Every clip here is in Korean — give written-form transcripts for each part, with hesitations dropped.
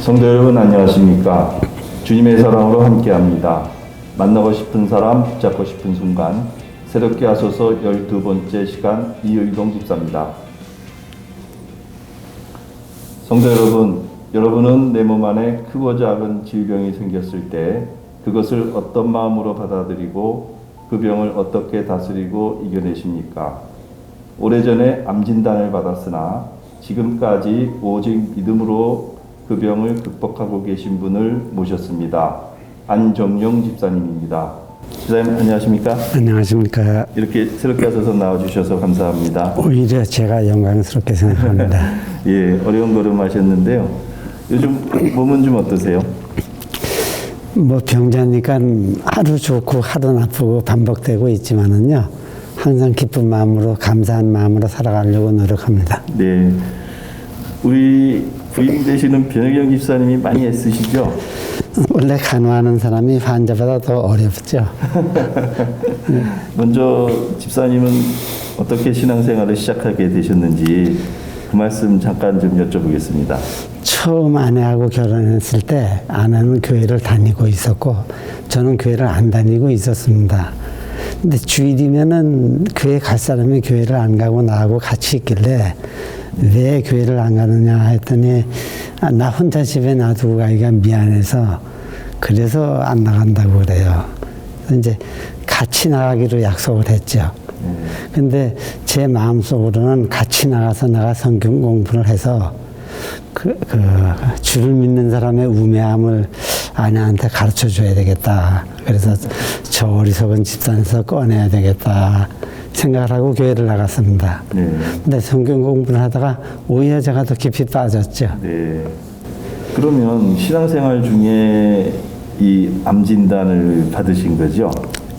성도 여러분 안녕하십니까? 주님의 사랑으로 함께합니다. 만나고 싶은 사람, 붙잡고 싶은 순간, 새롭게 하소서 12번째 시간 이의동 집사입니다. 성도 여러분, 여러분은 내 몸 안에 크고 작은 질병이 생겼을 때 그것을 어떤 마음으로 받아들이고 그 병을 어떻게 다스리고 이겨내십니까? 오래전에 암 진단을 받았으나 지금까지 오직 믿음으로 그 병을 극복하고 계신 분을 모셨습니다. 안정용 집사님입니다. 집사님 안녕하십니까? 안녕하십니까. 이렇게 새롭게 하셔서 나와주셔서 감사합니다. 오히려 제가 영광스럽게 생각합니다. 예, 어려운 걸음 하셨는데요. 요즘 몸은 좀 어떠세요? 뭐 병자니까 하루 좋고 하루 나쁘고 반복되고 있지만은요, 항상 기쁜 마음으로 감사한 마음으로 살아가려고 노력합니다. 네, 우리 부인 되시는 변혁영 집사님이 많이 애쓰시죠? 원래 간호하는 사람이 환자보다 더 어렵죠. 먼저 집사님은 어떻게 신앙생활을 시작하게 되셨는지 그 말씀 잠깐 좀 여쭤보겠습니다. 처음 아내하고 결혼했을 때 아내는 교회를 다니고 있었고 저는 교회를 안 다니고 있었습니다. 근데 주일이면은 교회 갈 사람이 교회를 안 가고 나하고 같이 있길래 왜 교회를 안 가느냐 했더니 나 혼자 집에 놔두고 가기가 미안해서 그래서 안 나간다고 그래요. 그래서 이제 같이 나가기로 약속을 했죠. 근데 제 마음속으로는 같이 나가서 내가 성경 공부를 해서 주를 믿는 사람의 우매함을 아내한테 가르쳐 줘야 되겠다. 그래서 저 어리석은 집단에서 꺼내야 되겠다 생각을 하고 교회를 나갔습니다. 네. 근데 성경 공부를 하다가 오히려 제가 더 깊이 빠졌죠. 네. 그러면 신앙생활 중에 이 암 진단을 받으신 거죠?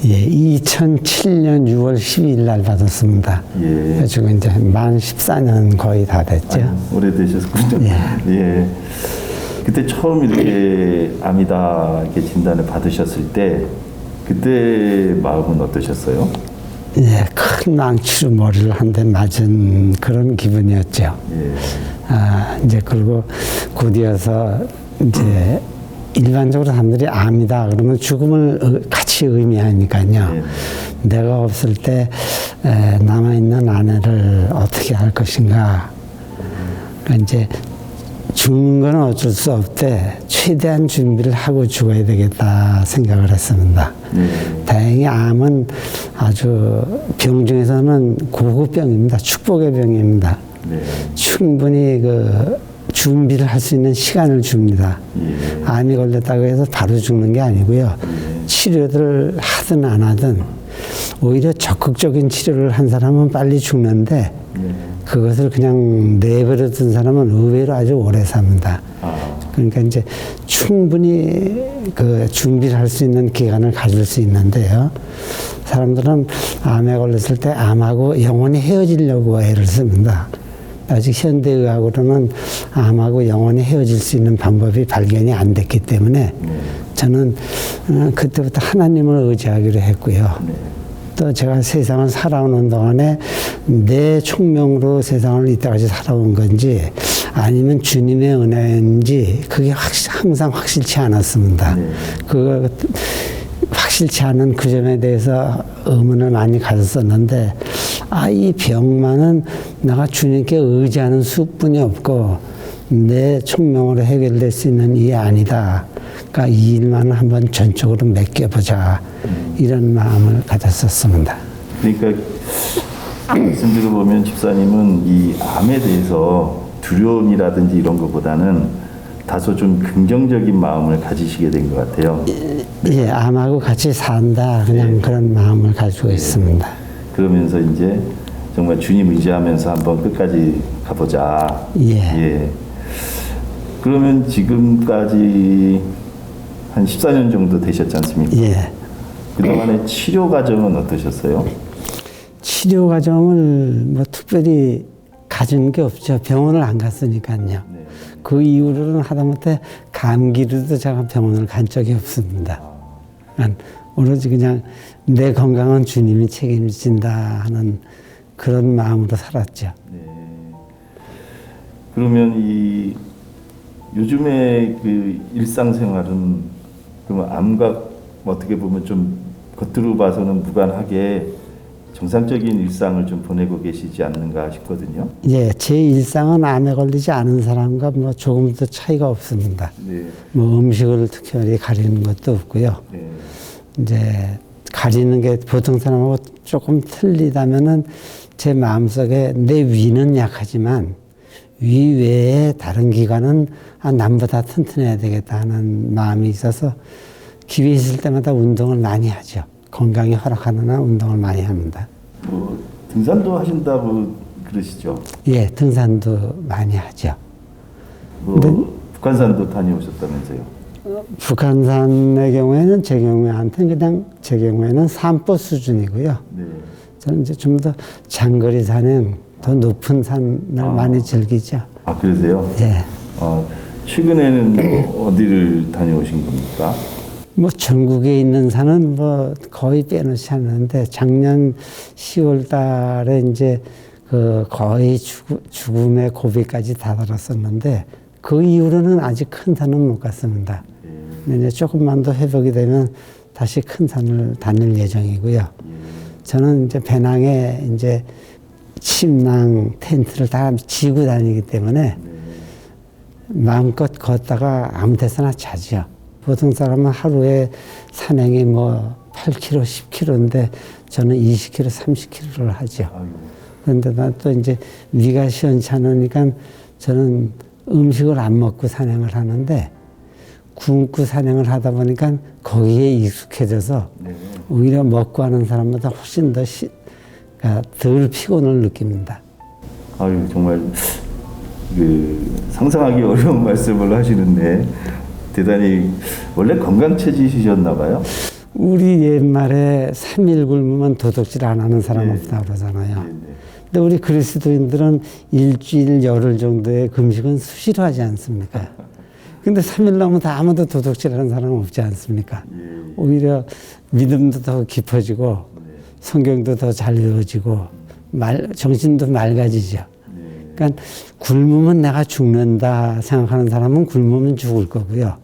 예, 2007년 6월 12일 날 받았습니다. 예. 지금 이제 만 14년 거의 다 됐죠. 오래되셨군요. 예. 예. 그때 처음 이렇게 암이다 이렇게 진단을 받으셨을 때 그때 마음은 어떠셨어요? 예, 큰 망치로 머리를 한 대 맞은 그런 기분이었죠. 예. 이제 그리고 곧이어서 이제 일반적으로 사람들이 암이다 그러면 죽음을 같이 의미하니까요. 네. 내가 없을 때 남아있는 아내를 어떻게 할 것인가. 그러니까 이제 죽는 건 어쩔 수 없대. 최대한 준비를 하고 죽어야 되겠다 생각을 했습니다. 다행히 암은 아주 병 중에서는 고급 병입니다. 축복의 병입니다. 네. 충분히 준비를 할 수 있는 시간을 줍니다. 예. 암이 걸렸다고 해서 바로 죽는 게 아니고요. 치료를 하든 안 하든 오히려 적극적인 치료를 한 사람은 빨리 죽는데 그것을 그냥 내버려 둔 사람은 의외로 아주 오래 삽니다. 그러니까 이제 충분히 준비를 할 수 있는 기간을 가질 수 있는데요. 사람들은 암에 걸렸을 때 암하고 영원히 헤어지려고 애를 씁니다. 아직 현대의학으로는 암하고 영원히 헤어질 수 있는 방법이 발견이 안 됐기 때문에 저는 그때부터 하나님을 의지하기로 했고요. 또 제가 세상을 살아오는 동안에 내 총명으로 세상을 이때까지 살아온 건지 아니면 주님의 은혜인지 그게 항상 확실치 않았습니다. 확실치 않은 그 점에 대해서 의문을 많이 가졌었는데 이 병만은 내가 주님께 의지하는 수뿐이 없고 내 총명으로 해결될 수 있는 일이 아니다. 그러니까 이 일만은 한번 전적으로 맡겨보자. 이런 마음을 가졌었습니다. 그러니까 말씀 들어보면 집사님은 이 암에 대해서 두려움이라든지 이런 것보다는 다소 좀 긍정적인 마음을 가지시게 된 것 같아요. 예, 암하고 같이 산다. 그냥 그런 마음을 가지고 있습니다. 그러면서 이제 정말 주님 의지하면서 한번 끝까지 가보자. 예. 그러면 지금까지 한 14년 정도 되셨지 않습니까? 예. 그동안의 치료 과정은 어떠셨어요? 치료 과정을 뭐 특별히 가진 게 없죠. 병원을 안 갔으니까요. 그 이후로는 하다못해 감기로도 제가 병원을 간 적이 없습니다. 오로지 그냥 내 건강은 주님이 책임진다 하는 그런 마음으로 살았죠. 그러면 이 요즘에 그 일상생활은 그러면 암과 어떻게 보면 좀 겉으로 봐서는 무관하게 정상적인 일상을 좀 보내고 계시지 않는가 싶거든요. 예, 제 일상은 암에 걸리지 않은 사람과 뭐 조금도 차이가 없습니다. 네. 뭐 음식을 특별히 가리는 것도 없고요. 네. 이제 가리는 게 보통 사람하고 조금 틀리다면은 제 마음속에 내 위는 약하지만 위 외에 다른 기관은 남보다 튼튼해야 되겠다 하는 마음이 있어서 기회 있을 때마다 운동을 많이 하죠. 건강이 허락하는 한 운동을 많이 합니다. 뭐 등산도 하신다고 그러시죠? 예, 등산도 많이 하죠. 뭐 북한산도 다녀오셨다면서요? 북한산의 경우에는 제 경우에한테는 그냥 제 경우에는 산보 수준이고요. 네. 저는 이제 좀 더 장거리 산행, 더 높은 산을 많이 즐기죠. 아, 그러세요? 예. 최근에는 뭐 어디를 다녀오신 겁니까? 뭐 전국에 있는 산은 뭐 거의 빼놓지 않는데 작년 10월 달에 이제 그 거의 죽음의 고비까지 다다랐었는데 그 이후로는 아직 큰 산은 못 갔습니다. 이제 조금만 더 회복이 되면 다시 큰 산을 다닐 예정이고요. 저는 이제 배낭에 이제 침낭, 텐트를 다 지고 다니기 때문에 마음껏 걷다가 아무 데서나 자죠. 보통 사람은 하루에 산행이 뭐 8km, 10km인데 저는 20km, 30km를 하죠. 그런데 난 또 이제 위가 시원찮으니까 저는 음식을 안 먹고 산행을 하는데 굶고 산행을 하다 보니까 거기에 익숙해져서 오히려 먹고 하는 사람보다 훨씬 더 그러니까 덜 피곤을 느낍니다. 아유, 정말 상상하기 어려운 말씀을 하시는데 대단히 원래 건강체질이셨나 봐요. 우리 옛말에 3일 굶으면 도둑질 안 하는 사람 없다 그러잖아요. 근데 우리 그리스도인들은 일주일, 열흘 정도의 금식은 수시로 하지 않습니까? 근데 3일 넘으면 다 아무도 도둑질하는 사람은 없지 않습니까? 오히려 믿음도 더 깊어지고 성경도 더 잘 외워지고 정신도 맑아지죠. 그러니까 굶으면 내가 죽는다 생각하는 사람은 굶으면 죽을 거고요.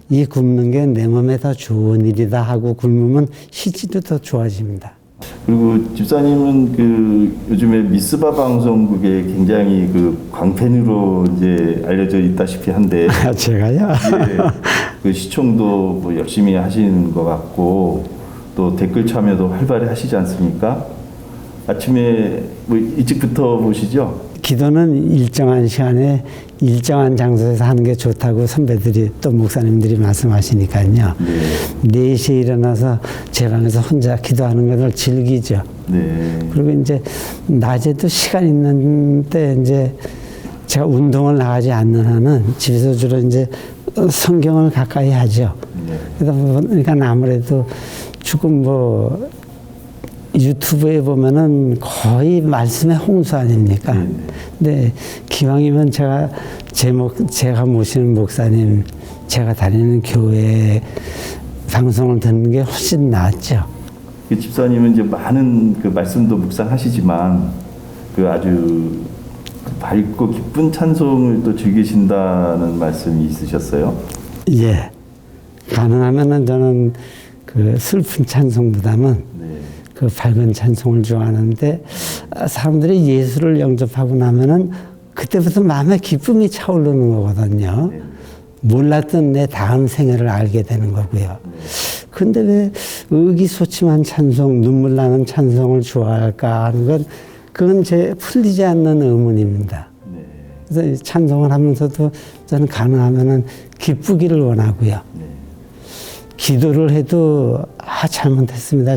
이 굶는 게 내 몸에 더 좋은 일이다 하고 굶으면 실질도 더 좋아집니다. 그리고 집사님은 요즘에 미스바 방송국에 굉장히 광팬으로 이제 알려져 있다시피 한데. 제가요? 예, 시청도 뭐 열심히 하시는 것 같고 또 댓글 참여도 활발히 하시지 않습니까? 아침에 뭐 일찍부터 보시죠? 기도는 일정한 시간에 일정한 장소에서 하는 게 좋다고 선배들이 또 목사님들이 말씀하시니까요. 4시에 일어나서 제 방에서 혼자 기도하는 것을 즐기죠. 그리고 이제 낮에도 시간 있는데 이제 제가 운동을 나가지 않는 한은 집에서 주로 이제 성경을 가까이 하죠. 그러다 보니까 아무래도 조금 뭐 유튜브에 보면은 거의 말씀의 홍수 아닙니까? 근데 기왕이면 제가 모시는 목사님, 제가 다니는 교회 방송을 듣는 게 훨씬 낫죠. 집사님은 이제 많은 말씀도 묵상하시지만 아주 밝고 기쁜 찬송을 또 즐기신다는 말씀이 있으셨어요? 예. 가능하면은 저는 슬픈 찬송보다는 밝은 찬송을 좋아하는데 사람들이 예수를 영접하고 나면은 그때부터 마음에 기쁨이 차오르는 거거든요. 몰랐던 내 다음 생애를 알게 되는 거고요. 근데 왜 의기소침한 찬송, 눈물 나는 찬송을 좋아할까 하는 건 그건 제 풀리지 않는 의문입니다. 그래서 찬송을 하면서도 저는 가능하면은 기쁘기를 원하고요. 기도를 해도 잘못했습니다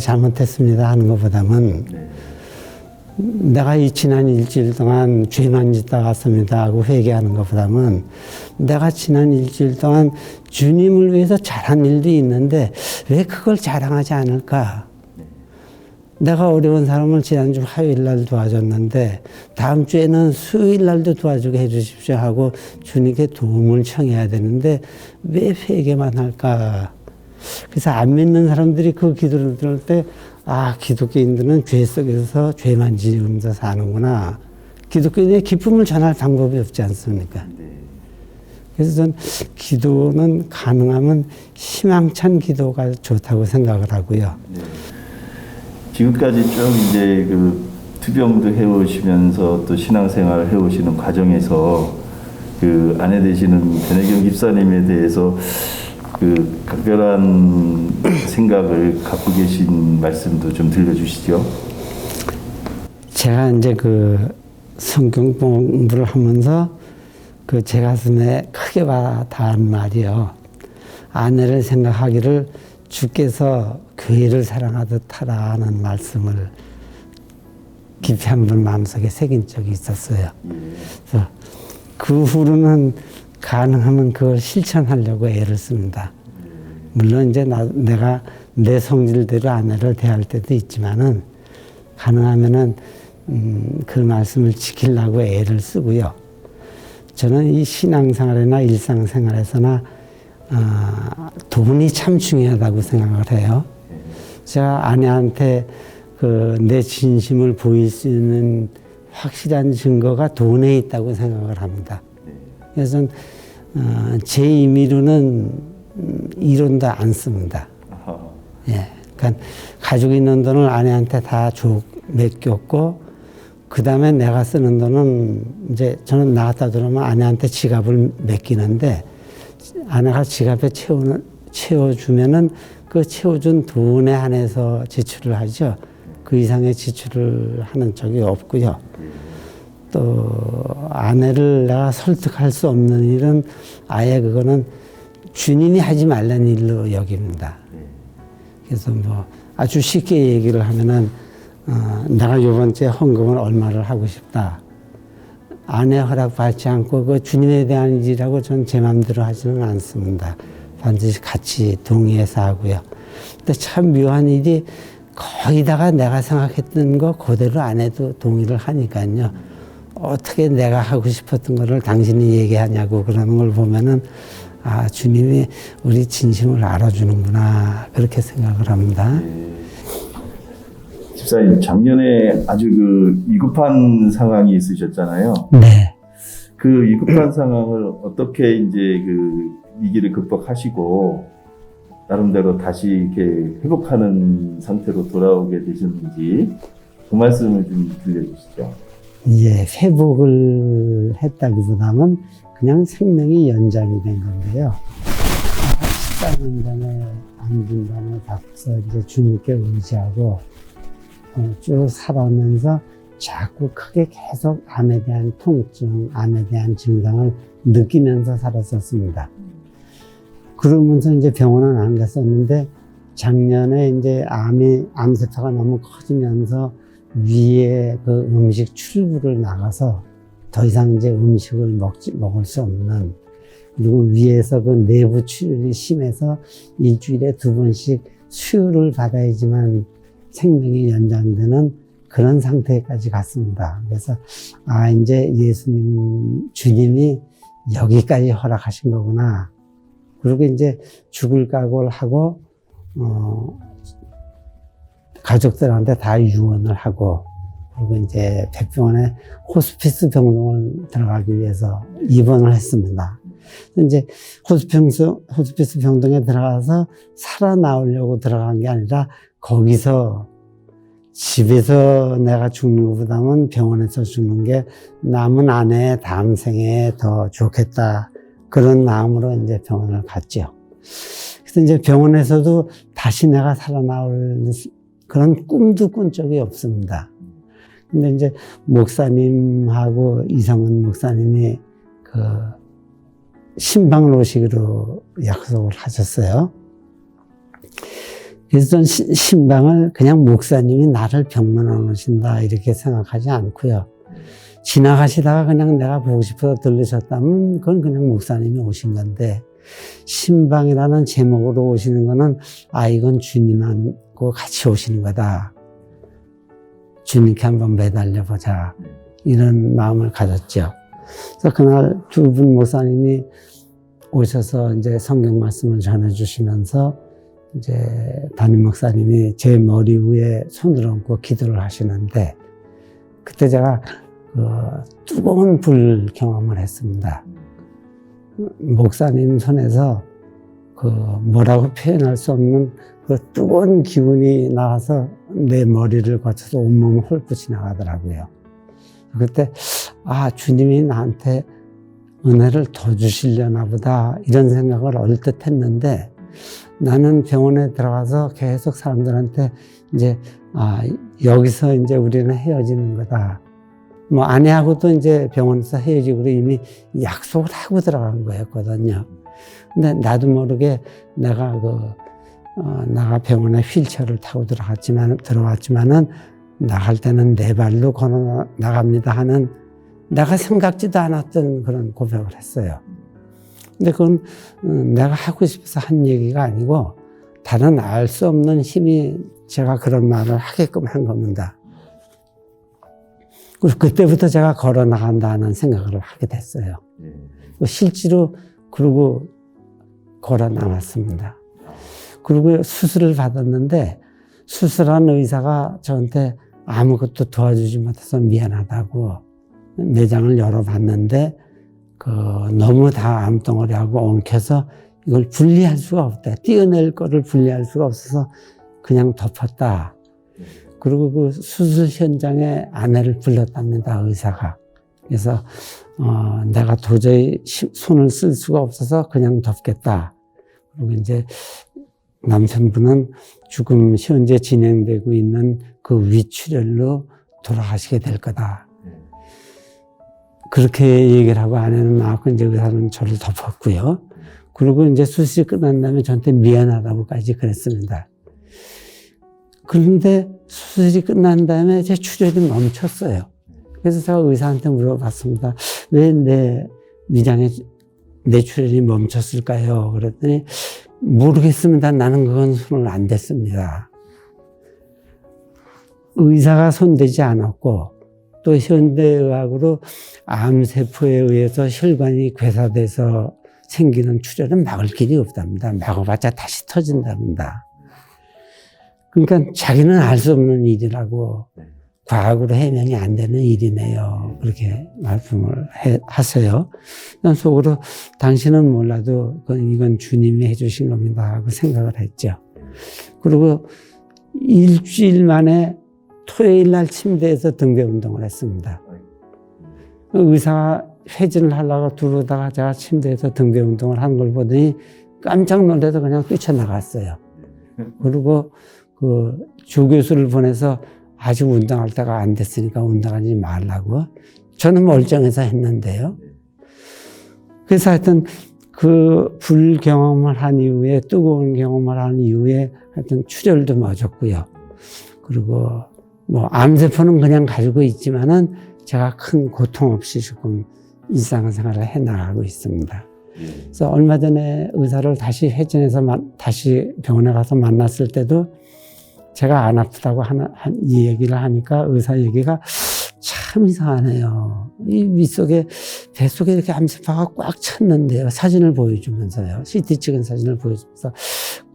하는 것보다는 내가 이 지난 일주일 동안 죄만 짓다 왔습니다 하고 회개하는 것보다는 내가 지난 일주일 동안 주님을 위해서 잘한 일도 있는데 왜 그걸 자랑하지 않을까? 내가 어려운 사람을 지난주 화요일 날 도와줬는데 다음 주에는 수요일 날도 도와주게 해주십시오 하고 주님께 도움을 청해야 되는데 왜 회개만 할까? 그래서 안 믿는 사람들이 그 기도를 들을 때 기독교인들은 죄 속에서 죄만 지으면서 사는구나. 기독교인의 기쁨을 전할 방법이 없지 않습니까? 그래서 전 기도는 가능하면 희망찬 기도가 좋다고 생각을 하고요. 네. 지금까지 쭉 이제 그 투병도 해오시면서 또 신앙생활을 해오시는 과정에서 그 아내 되시는 변혜경 집사님에 대해서 그 각별한 생각을 갖고 계신 말씀도 좀 들려주시죠. 제가 이제 그 성경 공부를 하면서 그 제 가슴에 크게 와닿은 말이요. 아내를 생각하기를 주께서 교회를 사랑하듯 하라는 말씀을 깊이 한번 마음속에 새긴 적이 있었어요. 그래서 그 후로는 가능하면 그걸 실천하려고 애를 씁니다. 물론 이제 내가 내 성질대로 아내를 대할 때도 있지만은 가능하면은 그 말씀을 지키려고 애를 쓰고요. 저는 이 신앙생활이나 일상생활에서나 돈이 참 중요하다고 생각을 해요. 제가 아내한테 그 내 진심을 보일 수 있는 확실한 증거가 돈에 있다고 생각을 합니다. 그래서 제 임의로는 이론도 안 씁니다. 예, 그러니까 가지고 있는 돈을 아내한테 다 맡겼고, 그 다음에 내가 쓰는 돈은 이제 저는 나갔다 들어오면 아내한테 지갑을 맡기는데, 아내가 지갑에 채워주면은 그 채워준 돈에 한해서 지출을 하죠. 그 이상의 지출을 하는 적이 없고요. 또 아내를 내가 설득할 수 없는 일은 아예 그거는 주님이 하지 말라는 일로 여깁니다. 그래서 뭐 아주 쉽게 얘기를 하면은 내가 요번 주에 헌금을 얼마를 하고 싶다. 아내 허락 받지 않고 그 주님에 대한 일이라고 전 제 마음대로 하지는 않습니다. 반드시 같이 동의해서 하고요. 근데 참 묘한 일이 거의 다가 내가 생각했던 거 그대로 아내도 동의를 하니까요. 어떻게 내가 하고 싶었던 거를 당신이 얘기하냐고 그러는 걸 보면은 아, 주님이 우리 진심을 알아주는구나 그렇게 생각을 합니다. 집사님, 작년에 아주 그 위급한 상황이 있으셨잖아요. 네. 그 위급한 상황을 어떻게 이제 그 위기를 극복하시고 나름대로 다시 이렇게 회복하는 상태로 돌아오게 되셨는지 그 말씀을 좀 들려주시죠. 예, 회복을 했다기보다는 그냥 생명이 연장이 된 건데요. 14년 전에 암진단을 받고서 이제 주님께 의지하고 쭉 살아오면서 자꾸 크게 계속 암에 대한 통증, 암에 대한 증상을 느끼면서 살았었습니다. 그러면서 이제 병원은 안 갔었는데 작년에 이제 암세포가 너무 커지면서 위에 그 음식 출구를 나가서 더 이상 이제 음식을 먹을 수 없는, 그리고 위에서 그 내부 출혈이 심해서 일주일에 2번씩 수유를 받아야지만 생명이 연장되는 그런 상태까지 갔습니다. 그래서 이제 예수님, 주님이 여기까지 허락하신 거구나. 그리고 이제 죽을 각오를 하고 가족들한테 다 유언을 하고, 그리고 이제 백병원에 호스피스 병동을 들어가기 위해서 입원을 했습니다. 이제 호스피스 병동에 들어가서 살아나오려고 들어간 게 아니라 거기서 집에서 내가 죽는 것보다는 병원에서 죽는 게 남은 아내 다음 생에 더 좋겠다. 그런 마음으로 이제 병원을 갔죠. 그래서 이제 병원에서도 다시 내가 살아나올 그런 꿈도 꾼 적이 없습니다. 근데 이제 목사님하고 이성은 목사님이 그 신방을 오시기로 약속을 하셨어요. 그래서 전 신방을 그냥 목사님이 나를 병문안 오신다 이렇게 생각하지 않고요. 지나가시다가 그냥 내가 보고 싶어서 들르셨다면 그건 그냥 목사님이 오신 건데, 신방이라는 제목으로 오시는 거는 이건 주님하고 같이 오시는 거다. 주님께 한번 매달려 보자. 이런 마음을 가졌죠. 그래서 그날 2분 목사님이 오셔서 이제 성경 말씀을 전해주시면서 이제 담임 목사님이 제 머리 위에 손을 얹고 기도를 하시는데, 그때 제가 뜨거운 불 경험을 했습니다. 목사님 손에서 그 뭐라고 표현할 수 없는 그 뜨거운 기운이 나와서 내 머리를 거쳐서 온몸을 홀끝이 나가더라고요. 그때 아, 주님이 나한테 은혜를 더 주시려나 보다 이런 생각을 얼뜻 했는데, 나는 병원에 들어가서 계속 사람들한테 이제 아, 여기서 이제 우리는 헤어지는 거다. 뭐 아내하고도 이제 병원에서 헤어지고 이미 약속을 하고 들어간 거였거든요. 근데 나도 모르게 내가 나가 병원에 휠체어를 타고 들어왔지만은 나갈 때는 네 발로 걸어 나갑니다 하는, 내가 생각지도 않았던 그런 고백을 했어요. 근데 그건 내가 하고 싶어서 한 얘기가 아니고 다른 알 수 없는 힘이 제가 그런 말을 하게끔 한 겁니다. 그리고 그때부터 제가 걸어 나간다는 생각을 하게 됐어요. 실제로 그러고 걸어 나왔습니다. 그리고 수술을 받았는데 수술한 의사가 저한테 아무것도 도와주지 못해서 미안하다고 내장을 열어봤는데 너무 다 암덩어리하고 엉켜서 이걸 분리할 수가 없다. 떼어낼 거를 분리할 수가 없어서 그냥 덮었다. 그리고 그 수술 현장에 아내를 불렀답니다, 의사가. 그래서 내가 도저히 손을 쓸 수가 없어서 그냥 덮겠다. 그리고 이제 남편분은 지금 현재 진행되고 있는 그 위출혈로 돌아가시게 될 거다. 그렇게 얘기를 하고 아내는 나왔고 이제 의사는 저를 덮었고요. 그리고 이제 수술이 끝난 다음에 저한테 미안하다고까지 그랬습니다. 그런데 수술이 끝난 다음에 제 출혈이 멈췄어요. 그래서 제가 의사한테 물어봤습니다. 왜 내 위장에 내 출혈이 멈췄을까요? 그랬더니 모르겠습니다. 나는 그건 손을 안 댔습니다. 의사가 손대지 않았고 또 현대의학으로 암세포에 의해서 혈관이 괴사돼서 생기는 출혈은 막을 길이 없답니다. 막아봤자 다시 터진답니다. 그러니까 자기는 알 수 없는 일이라고, 과학으로 해명이 안 되는 일이네요. 그렇게 말씀을 하세요. 난 속으로 당신은 몰라도 이건 주님이 해주신 겁니다 하고 생각을 했죠. 그리고 일주일 만에 토요일 날 침대에서 등배 운동을 했습니다. 의사가 회진을 하려고 들어오다가 제가 침대에서 등배 운동을 한 걸 보더니 깜짝 놀라서 그냥 뛰쳐나갔어요. 그리고 그 조교수를 보내서 아직 운동할 때가 안 됐으니까 운동하지 말라고. 저는 멀쩡해서 했는데요. 그래서 하여튼 그 불 경험을 한 이후에, 뜨거운 경험을 한 이후에 하여튼 출혈도 맺었고요. 그리고 뭐 암세포는 그냥 가지고 있지만은 제가 큰 고통 없이 지금 일상생활을 해나가고 있습니다. 그래서 얼마 전에 의사를 다시 회진해서 다시 병원에 가서 만났을 때도 제가 안 아프다고 이 얘기를 하니까 의사 얘기가 참 이상하네요. 이 윗속에, 뱃속에 이렇게 암세포가 꽉 찼는데요. 사진을 보여주면서요. CT 찍은 사진을 보여주면서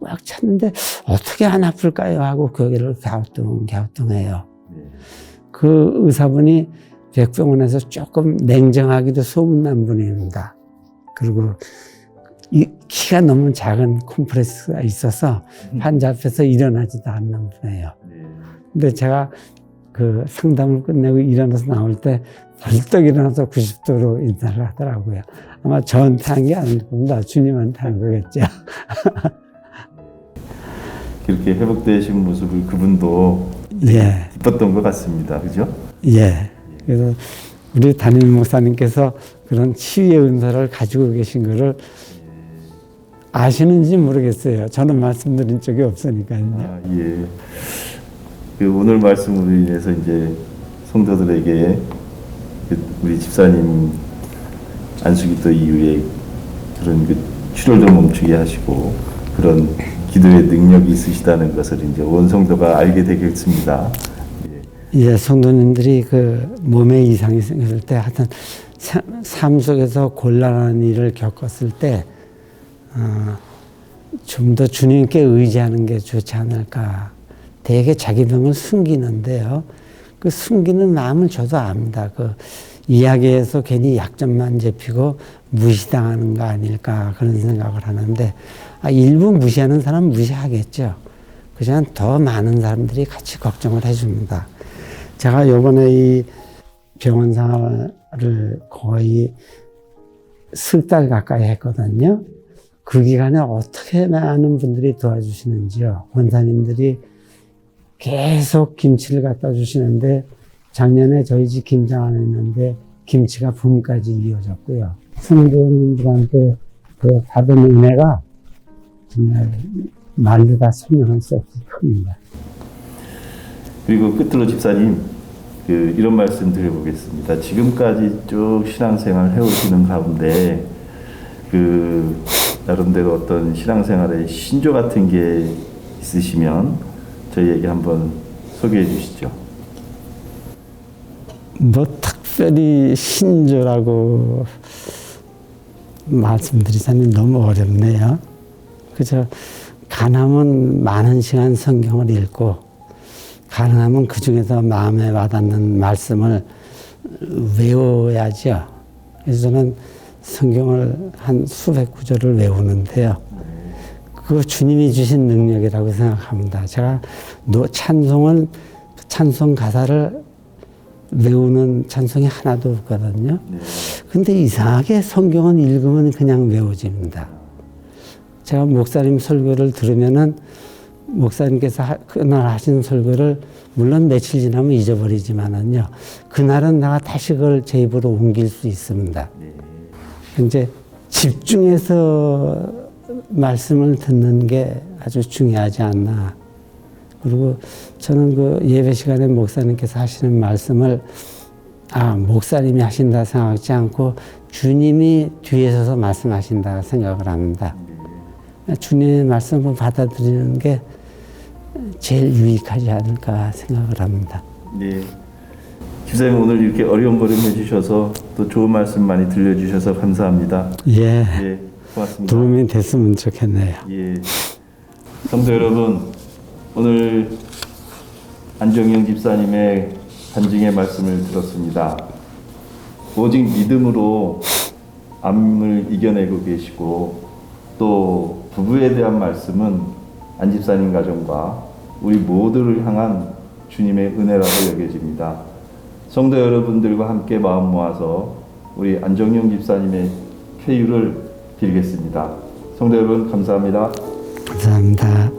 꽉 찼는데 어떻게 안 아플까요? 하고 고개를 갸우뚱해요. 그 의사분이 백병원에서 조금 냉정하기도 소문난 분입니다. 그리고 이 키가 너무 작은 콤프레스가 있어서 환자 앞에서 일어나지도 않는 분이에요. 근데 제가 그 상담을 끝내고 일어나서 나올 때 벌떡 일어나서 90도로 인사를 하더라고요. 아마 저한테 한 게 아닐 겁니다. 주님한테 한 거겠죠. 그렇게 회복되신 모습을 그분도 예. 기뻤던 것 같습니다. 그죠? 예. 그래서 우리 담임 목사님께서 그런 치유의 은사를 가지고 계신 거를 아시는지 모르겠어요. 저는 말씀드린 적이 없으니까요. 아, 예. 그 오늘 말씀으로 인해서 이제 성도들에게 우리 집사님 안수기도 이후에 그런 그 출혈도 멈추게 하시고 그런 기도의 능력이 있으시다는 것을 이제 온 성도가 알게 되겠습니다. 예, 성도님들이 그 몸에 이상이 생겼을 때 하여튼 삶 속에서 곤란한 일을 겪었을 때 좀 더 주님께 의지하는 게 좋지 않을까. 대개 자기 병을 숨기는데요. 그 숨기는 마음을 저도 압니다. 그 이야기에서 괜히 약점만 잡히고 무시당하는 거 아닐까 그런 생각을 하는데 일부 무시하는 사람은 무시하겠죠. 그지만 더 많은 사람들이 같이 걱정을 해줍니다. 제가 요번에 이 병원 생활을 거의 10달 가까이 했거든요. 그 기간에 어떻게 많은 분들이 도와주시는지요. 원사님들이 계속 김치를 갖다 주시는데 작년에 저희 집 김장 안 했는데 김치가 봄까지 이어졌고요. 성도님들한테 그 받은 은혜가 정말 말로 다 설명할 수 없이 큽니다. 그리고 끝으로 집사님 이런 말씀 드려보겠습니다. 지금까지 쭉 신앙생활 해오시는 가운데 나름대로 어떤 신앙생활의 신조 같은 게 있으시면 저희에게 한번 소개해 주시죠. 뭐 특별히 신조라고 말씀드리자니 너무 어렵네요. 그저 가능하면 많은 시간 성경을 읽고 가능하면 그 중에서 마음에 와닿는 말씀을 외워야죠. 그래서 저는 성경을 한 수백 구절을 외우는데요. 그거 주님이 주신 능력이라고 생각합니다. 제가 찬송 가사를 외우는 찬송이 하나도 없거든요. 근데 이상하게 성경은 읽으면 그냥 외워집니다. 제가 목사님 설교를 들으면은 목사님께서 그날 하신 설교를 물론 며칠 지나면 잊어버리지만은요. 그날은 내가 다시 그걸 제 입으로 옮길 수 있습니다. 이제 집중해서 말씀을 듣는 게 아주 중요하지 않나. 그리고 저는 그 예배 시간에 목사님께서 하시는 말씀을 목사님이 하신다 생각하지 않고 주님이 뒤에 서서 말씀하신다 생각을 합니다. 주님의 말씀을 받아들이는 게 제일 유익하지 않을까 생각을 합니다. 네. 집사님 오늘 이렇게 어려운거림 해주셔서 또 좋은 말씀 많이 들려주셔서 감사합니다. 예. 예, 고맙습니다. 도움이 됐으면 좋겠네요. 예. 성도 여러분, 오늘 안정영 집사님의 간증의 말씀을 들었습니다. 오직 믿음으로 암을 이겨내고 계시고 또 부부에 대한 말씀은 안 집사님 가정과 우리 모두를 향한 주님의 은혜라고 여겨집니다. 성도 여러분들과 함께 마음 모아서 우리 안정영 집사님의 쾌유를 빌겠습니다. 성도 여러분 감사합니다. 감사합니다.